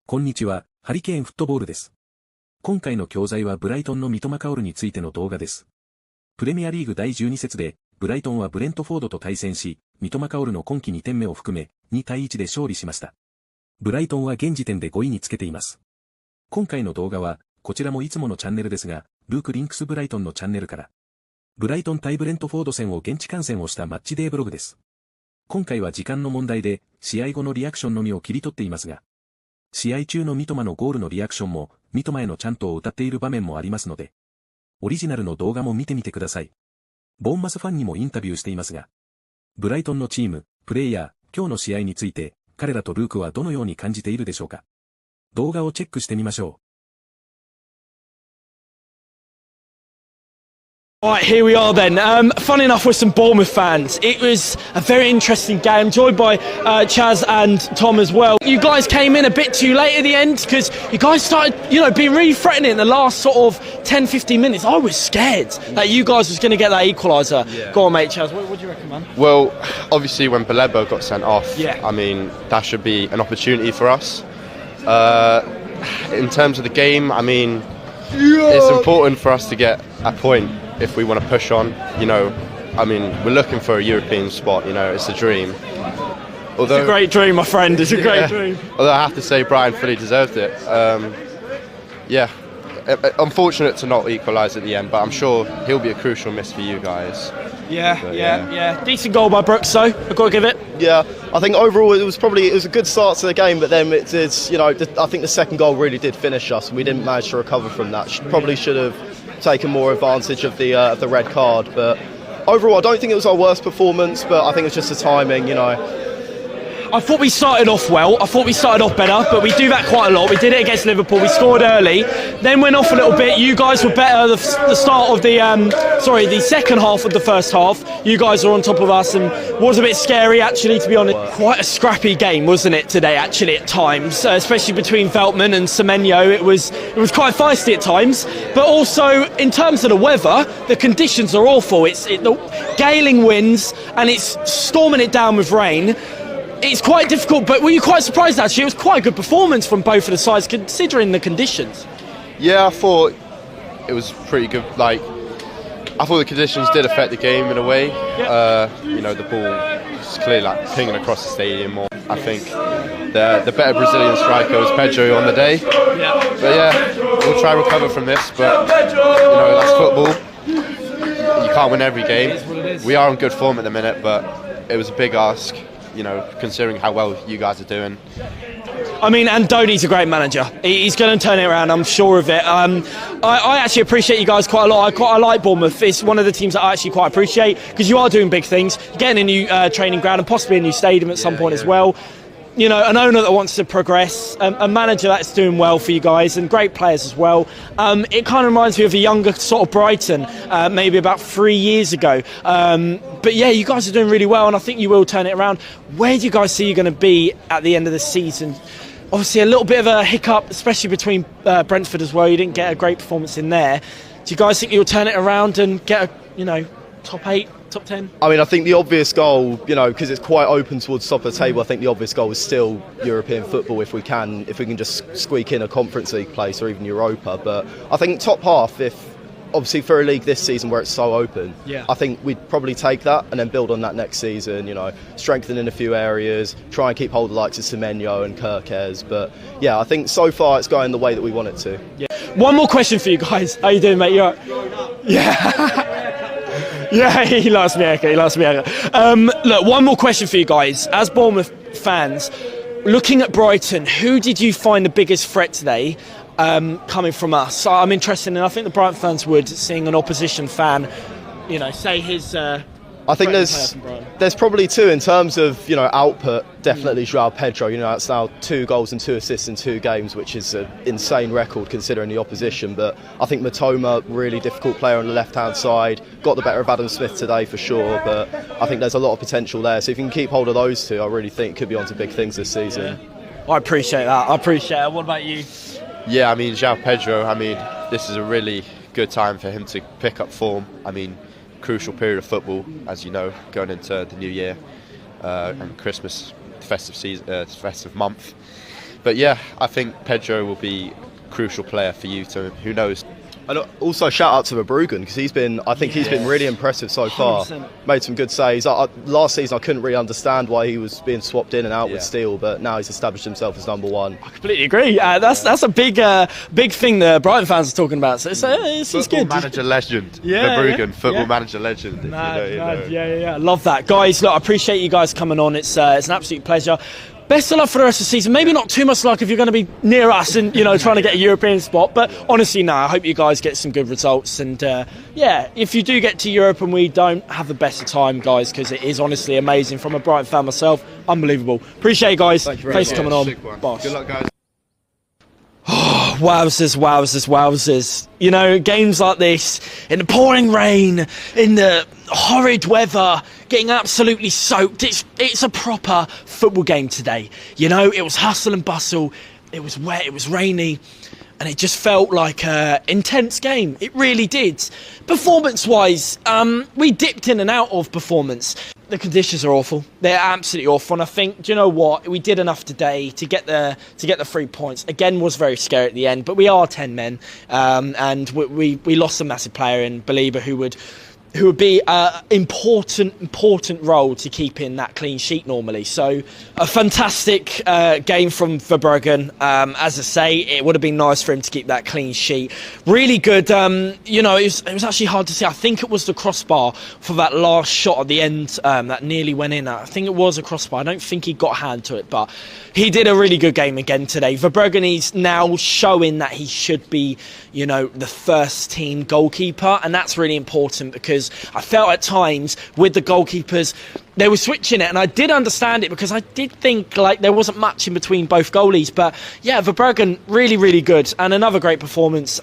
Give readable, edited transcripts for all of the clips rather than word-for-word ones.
こんにちは、ハリケーンフットボールです。今回の教材はブライトンの三笘薫についての動画です。プレミアリーグ第12節で、ブライトンはブレントフォードと対戦し、三笘薫の今季2点目を含め、2対1で勝利しました。ブライトンは現時点で5位につけています。今回の動画は、こちらもいつものチャンネルですが、ルークLiNXブライトンのチャンネルから、ブライトン対ブレントフォード戦を現地観戦をしたマッチデーブログです。今回は時間の問題で、試合後のリアクションのみを切り取っていますが、試合中の三笘のゴールのリアクションも、三笘へのチャントを歌っている場面もありますので、オリジナルの動画も見てみてください。ボーンマスファンにもインタビューしていますが、ブライトンのチーム、プレイヤー、今日の試合について、彼らとルークはどのように感じているでしょうか。動画をチェックしてみましょう。Right, here we are then. Fun enough with some Bournemouth fans. It was a very interesting game, joined by Chaz and Tom as well. You guys came in a bit too late at the end because you guys started, being really threatening in the last sort of 10-15 minutes. I was scared that you guys was going to get that equaliser. Yeah. Go on, mate, Chaz. What do you reckon, man? Well, obviously when Balebo got sent off, yeah. I mean, that should be an opportunity for us. In terms of the game, I mean, it's important for us to get a point. If we want to push on, I mean, we're looking for a European spot, it's a dream. Although, it's a great dream, my friend, it's a great dream. Although I have to say Brighton fully deserved it. Unfortunate to not equalise at the end, but I'm sure he'll be a crucial miss for you guys. Yeah. Decent goal by Brooks, though, I've got to give it. Yeah, I think overall it was a good start to the game, but then I think the second goal really did finish us, and we didn't manage to recover from that. Probably should have taken more advantage of the red card, but overall I don't think it was our worst performance, but I think it's just the timing, I thought we started off well, I thought we started off better, but we do that quite a lot. We did it against Liverpool, we scored early, then went off a little bit. You guys were better the start of the second half of the first half. You guys were on top of us and was a bit scary actually, to be honest. Quite a scrappy game, wasn't it, today actually at times, especially between Veltman and Semenyo. It was quite feisty at times, but also in terms of the weather, the conditions are awful. The galing winds and it's storming it down with rain. It's quite difficult, but were you quite surprised actually? It was quite a good performance from both of the sides considering the conditions. Yeah, I thought it was pretty good. I thought the conditions did affect the game in a way. Yep. The ball was clearly pinging across the stadium more. I think the better Brazilian striker was Pedro on the day. Yeah. But yeah, we'll try and recover from this, but that's football. You can't win every game. It is what it is. We are in good form at the minute, but it was a big ask. Considering how well you guys are doing. I mean, Andoni's a great manager. He's going to turn it around, I'm sure of it. I actually appreciate you guys quite a lot. I like Bournemouth. It's one of the teams that I actually quite appreciate because you are doing big things. You're getting a new training ground and possibly a new stadium at some point as well. An owner that wants to progress, a manager that's doing well for you guys, and great players as well. It kind of reminds me of a younger sort of Brighton, maybe about 3 years ago. But yeah, you guys are doing really well, and I think you will turn it around. Where do you guys see you're going to be at the end of the season? Obviously, a little bit of a hiccup, especially between Brentford as well. You didn't get a great performance in there. Do you guys think you'll turn it around and get a, top 8? Top 10? I mean, I think the obvious goal, because it's quite open towards top of the table, I think the obvious goal is still European football if we can just squeak in a Conference League place or even Europa. But I think top half, obviously for a league this season where it's so open, I think we'd probably take that and then build on that next season, strengthen in a few areas, try and keep hold of the likes of Semenyo and Kirkes. But yeah, I think so far it's going the way that we want it to. Yeah. One more question for you guys. How you doing, mate? You all right? Yeah. Yeah, he likes me. Look, one more question for you guys. As Bournemouth fans, looking at Brighton, who did you find the biggest threat today coming from us? So I'm interested in, I think the Brighton fans would, seeing an opposition fan, say his... I think there's probably two in terms of output. Definitely João Pedro. That's now 2 goals and 2 assists in 2 games, which is an insane record considering the opposition. But I think Mitoma, really difficult player on the left-hand side, got the better of Adam Smith today for sure. But I think there's a lot of potential there. So if you can keep hold of those two, I really think could be onto big things this season. I appreciate that. What about you? Yeah, I mean João Pedro. I mean this is a really good time for him to pick up form. I mean. Crucial period of football, as you know, going into the new year and Christmas festive month. But yeah, I think Pedro will be a crucial player for you to, who knows. And also shout out to Verbruggen, because he's been really impressive so far. 100%. Made some good saves. Last season I couldn't really understand why he was being swapped in and out with Steele, but now he's established himself as number one. I completely agree. That's a big thing the Brighton fans are talking about. So it's Football good. manager legend. Verbruggen, football manager legend. Yeah. Love that, guys. Look, I appreciate you guys coming on. It's an absolute pleasure. Best of luck for the rest of the season. Maybe not too much luck if you're going to be near us and, trying to get a European spot. But honestly, no, I hope you guys get some good results. And, if you do get to Europe and we don't, have the best of time, guys, because it is honestly amazing. From a Brighton fan myself, unbelievable. Appreciate you guys. Thank you very Thanks for much. coming on. Boss. Good luck, guys. Wowzers. Games like this, in the pouring rain, in the horrid weather, getting absolutely soaked. It's a proper football game today. It was hustle and bustle. It was wet, it was rainy, and it just felt like an intense game. It really did. Performance-wise, we dipped in and out of performance. The conditions are awful. They're absolutely awful. And I think, do you know what? We did enough today to get the 3 points. Again, was very scary at the end, but we are 10 men, and we lost a massive player in Belieber who would be an important role to keep in that clean sheet normally. So a fantastic game from Verbruggen. As I say, it would have been nice for him to keep that clean sheet. Really good. It was actually hard to see. I think it was the crossbar for that last shot at the end that nearly went in. I think it was a crossbar. I don't think he got a hand to it, but he did a really good game again today. Verbruggen is now showing that he should be, the first team goalkeeper, and that's really important because I felt at times with the goalkeepers they were switching it, and I did understand it because I did think like there wasn't much in between both goalies. But yeah, Verbruggen really good, and another great performance.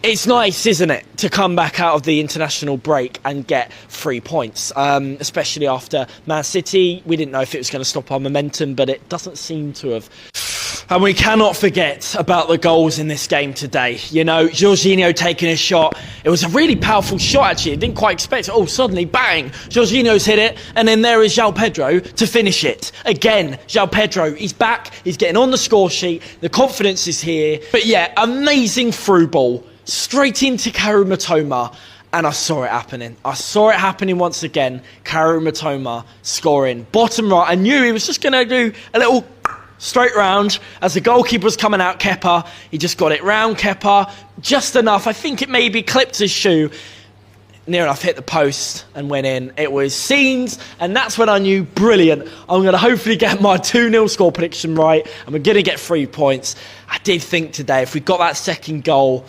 It's nice, isn't it, to come back out of the international break and get 3 points, especially after Man City. We didn't know if it was going to stop our momentum, but it doesn't seem to have. And we cannot forget about the goals in this game today. Jorginho taking a shot. It was a really powerful shot, actually. I didn't quite expect it. Oh, suddenly, bang! Jorginho's hit it. And then there is João Pedro to finish it. Again, João Pedro, he's back. He's getting on the score sheet. The confidence is here. But yeah, amazing through ball. Straight into Kaoru Mitoma. And I saw it happening. I saw it happening once again. Kaoru Mitoma scoring. Bottom right. I knew he was just going to do a little straight round as the goalkeeper was coming out, Kepa. He just got it round Kepa. Just enough. I think it maybe clipped his shoe. Near enough hit the post and went in. It was scenes, and that's when I knew, brilliant, I'm going to hopefully get my 2-0 score prediction right, and we're going to get 3 points. I did think today, if we got that second goal,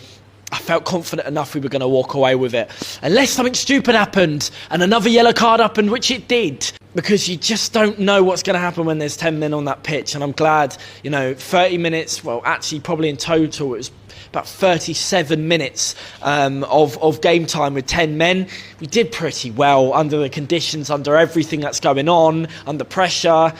I felt confident enough we were going to walk away with it. Unless something stupid happened, and another yellow card happened, which it did. Because you just don't know what's going to happen when there's 10 men on that pitch. And I'm glad, 30 minutes, well, actually probably in total, it was about 37 minutes of game time with 10 men. We did pretty well under the conditions, under everything that's going on, under pressure.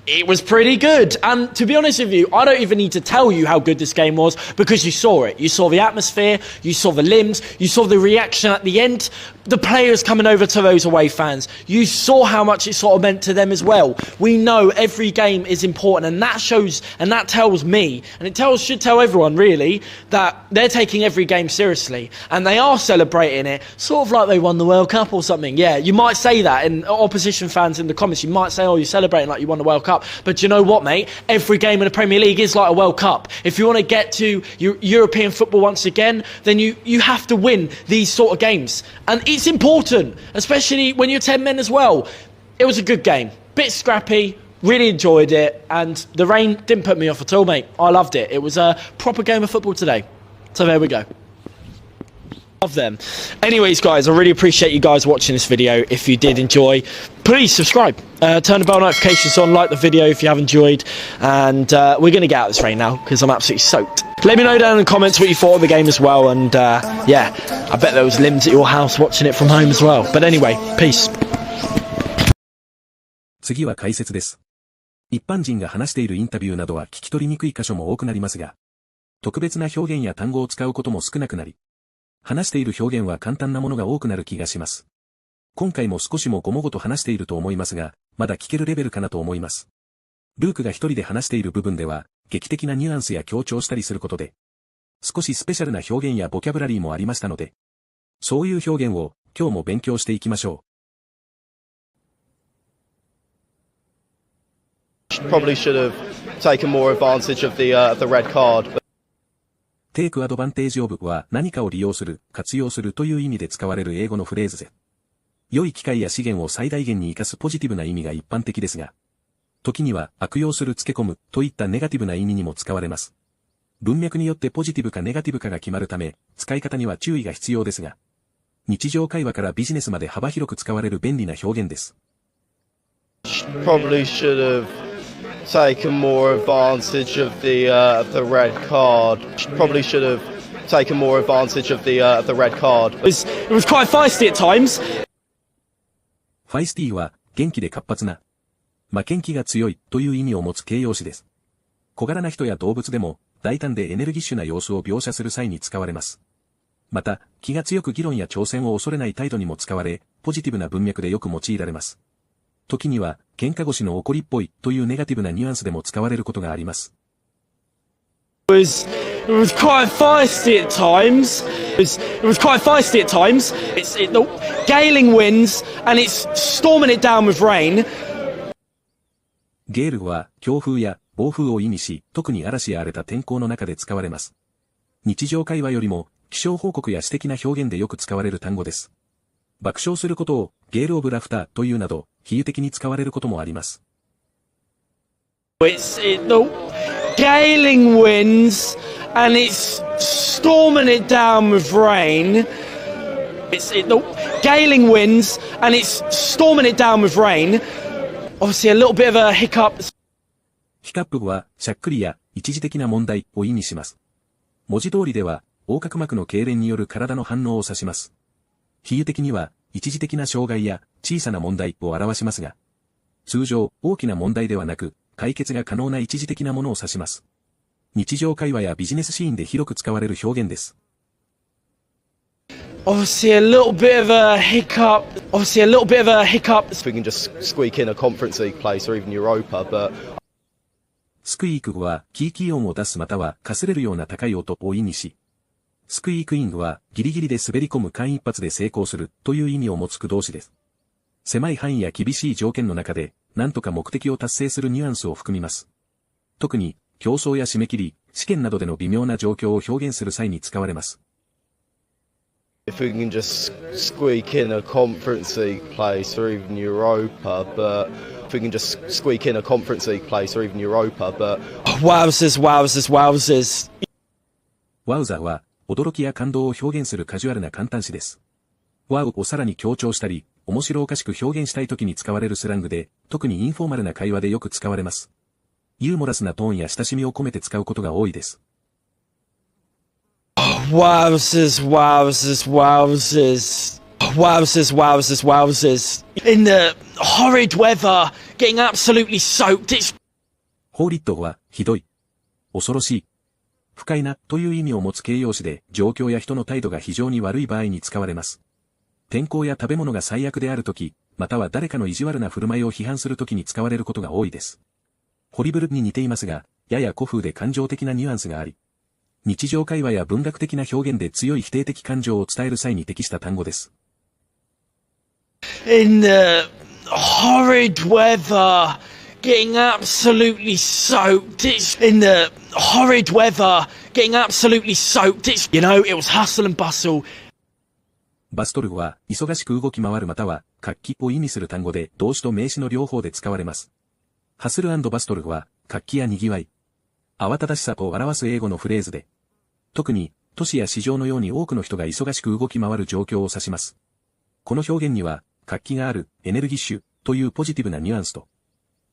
It was pretty good. And to be honest with you, I don't even need to tell you how good this game was because you saw it. You saw the atmosphere, you saw the limbs, you saw the reaction at the end, the players coming over to those away fans. You saw how much it sort of meant to them as well. We know every game is important, and that shows and that tells me, and it should tell everyone really, that they're taking every game seriously and they are celebrating it sort of like they won the World Cup or something. Yeah, you might say that, and opposition fans in the comments, you might say, oh, you're celebrating like you won the World Cup. But you know what, mate? Every game in the Premier League is like a World Cup. If you want to get to European football once again, then you have to win these sort of games. And it's important, especially when you're 10 men as well. It was a good game. Bit scrappy. Really enjoyed it. And the rain didn't put me off at all, mate. I loved it. It was a proper game of football today. So there we go. Love them. Anyways, guys, I really appreciate you guys watching this video. If you did enjoy, please subscribe, turn the bell notifications on, like the video if you have enjoyed, and we're going to get out of this rain now because I'm absolutely soaked. Let me know down in the comments what you thought of the game as well, and yeah, I bet there was limbs at your house watching it from home as well. But anyway, peace. 次は解説です。一般人が話しているインタビューなどは聞き取りにくい箇所も多くなりますが、特別な表現や単語を使うことも少なくなり、話している表現は簡単なものが多くなる気がします。今回も少しもごもごと話していると思いますが、まだ聞けるレベルかなと思います。ルークが一人で話している部分では、劇的なニュアンスや強調したりすることで、少しスペシャルな表現やボキャブラリーもありましたので、そういう表現を今日も勉強していきましょう。Probably should have taken more advantage of the red card. Take advantage of は何かを利用する、活用するという意味で使われる英語のフレーズで、良い機会や資源を最大限に活かすポジティブな意味が一般的ですが、時には悪用する付け込むといったネガティブな意味にも使われます。文脈によってポジティブかネガティブかが決まるため、使い方には注意が必要ですが、日常会話からビジネスまで幅広く使われる便利な表現です。Probably should have taken more advantage of the red card. Probably should have taken more advantage of the red card. It was quite feisty at times. Feisty は元気で活発な、負けん気が強いという意味を持つ形容詞です。小柄な人や動物でも大胆でエネルギッシュな様子を描写する際に使われます。また、気が強く議論や挑戦を恐れない態度にも使われ、ポジティブな文脈でよく用いられます。時には、喧嘩腰の怒りっぽいというネガティブなニュアンスでも使われることがあります。It was quite feisty at times. It was quite feisty at times. The galing winds and it's storming it down with rain. ゲールは強風や暴風を意味し、特に嵐や荒れた天候の中で使われます。日常会話よりも気象報告や詩的な表現でよく使われる単語です。爆笑することをゲールオブラフターというなど、比喩的に使われることもあります。The galing winds and it's storming it down with rain. The galing winds and it's storming it down with rain. Obviously a little bit of a hiccup. ヒカップはしゃっくりや一時的な問題を意味します。文字通りでは横隔膜の痙攣による体の反応を指します。比喩的には一時的な障害や小さな問題を表しますが、通常大きな問題ではなく解決が可能な一時的なものを指します。日常会話やビジネスシーンで広く使われる表現です。Obviously a little bit of a hiccup. Obviously a little bit of a hiccup. We can just squeak in a Conference League place or even Europa, but スクイーク語はキーキー音を出すまたはかすれるような高い音を意味し、スクイークイングはギリギリで滑り込む間一髪で成功するという意味を持つ駆動詞です。狭い範囲や厳しい条件の中で何とか目的を達成するニュアンスを含みます。特に競争や締め切り、試験などでの微妙な状況を表現する際に使われます。If we can just squeak in a Conference League place or even Europa, but if we can just squeak in a Conference League place or even Europa, but Wowzers, wowzers, wowzers. ワウザーは驚きや感動を表現するカジュアルな簡単詞です。ワウをさらに強調したり、面白おかしく表現したい時に使われるスラングで、特にインフォーマルな会話でよく使われます。ユーモラスなトーンや親しみを込めて使うことが多いです。Wowzers, wowzers, wowzers. Wowzers, wowzers, wowzers. In the horrid weather, getting absolutely soaked. It's ホーリッドはひどい、恐ろしい、不快なという意味を持つ形容詞で状況や人の態度が非常に悪い場合に使われます。天候や食べ物が最悪であるとき、または誰かの意地悪な振る舞いを批判するときに使われることが多いです。ホリブルに似ていますが、やや古風で感情的なニュアンスがあり、日常会話や文学的な表現で強い否定的感情を伝える際に適した単語です。in the horrid weather, getting absolutely soaked. It's in the horrid weather, getting absolutely soaked. It's, you know, it was hustle and bustle. バストルは忙しく動き回るまたは活気を意味する単語で動詞と名詞の両方で使われます。ハスル&バストルは活気や賑わい、慌ただしさを表す英語のフレーズで、特に都市や市場のように多くの人が忙しく動き回る状況を指します。この表現には活気がある、エネルギッシュというポジティブなニュアンスと、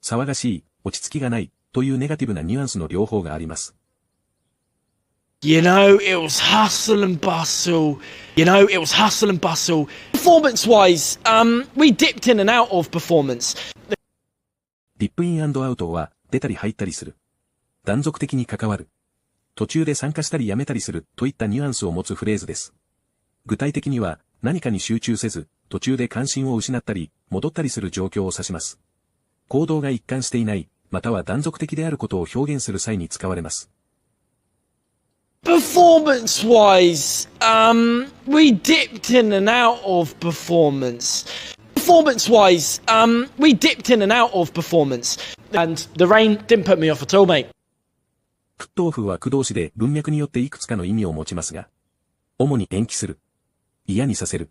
騒がしい、落ち着きがないというネガティブなニュアンスの両方があります。You know, it was hustle and bustle. You know, it was hustle and bustle. Performance-wise, we dipped in and out of performance. ディップイン&アウトは出たり入ったりする。断続的に関わる。途中で参加したりやめたりするといったニュアンスを持つフレーズです。具体的には何かに集中せず、途中で関心を失ったり、戻ったりする状況を指します。行動が一貫していない、または断続的であることを表現する際に使われます。Performance-wise, we dipped in and out of performance. Performance-wise, we dipped in and out of performance. And the rain didn't put me off at all, mate. プットオフは駆動詞で文脈によっていくつかの意味を持ちますが、主に延期する、嫌にさせる、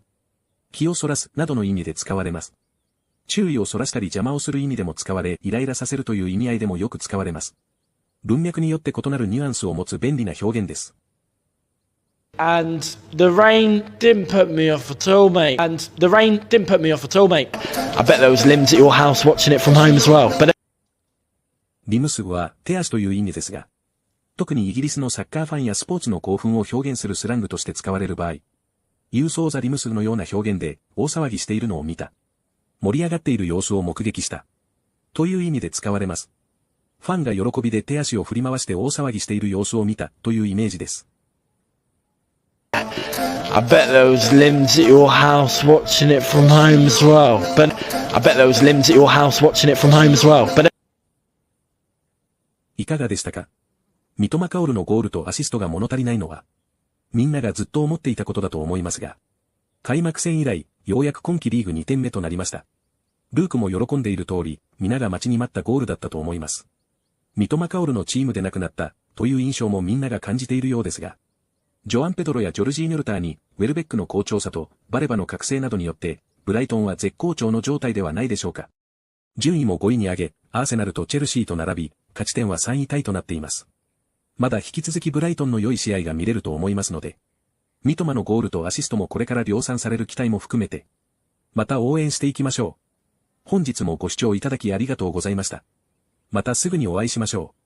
気をそらすなどの意味で使われます。注意をそらしたり邪魔をする意味でも使われ、イライラさせるという意味合いでもよく使われます。文脈によって異なるニュアンスを持つ便利な表現です。And the rain didn't put me off at all, mate. And the rain didn't put me off at all, mate. I bet there was limbs at your house watching it from home as well. But リムスは手足という意味ですが、特にイギリスのサッカーファンやスポーツの興奮を表現するスラングとして使われる場合、ユーソーザリムスのような表現で大騒ぎしているのを見た。盛り上がっている様子を目撃した。という意味で使われます。ファンが喜びで手足を振り回して大騒ぎしている様子を見たというイメージです。I bet there was limbs at your house watching it from home as well. But I bet there was limbs at your house watching it from home as well. But いかがでしたか？三笘薫のゴールとアシストが物足りないのは、みんながずっと思っていたことだと思いますが、開幕戦以来、ようやく今季リーグ2点目となりました。ルークも喜んでいる通り、皆が待ちに待ったゴールだったと思います。三笘薫のチームでなくなった、という印象もみんなが感じているようですが、ジョアンペドロやジョルジーニョルターに、ウェルベックの好調さと、バレバの覚醒などによって、ブライトンは絶好調の状態ではないでしょうか。順位も5位に上げ、アーセナルとチェルシーと並び、勝ち点は3位タイとなっています。まだ引き続きブライトンの良い試合が見れると思いますので、三笘のゴールとアシストもこれから量産される期待も含めて、また応援していきましょう。本日もご視聴いただきありがとうございました。またすぐにお会いしましょう。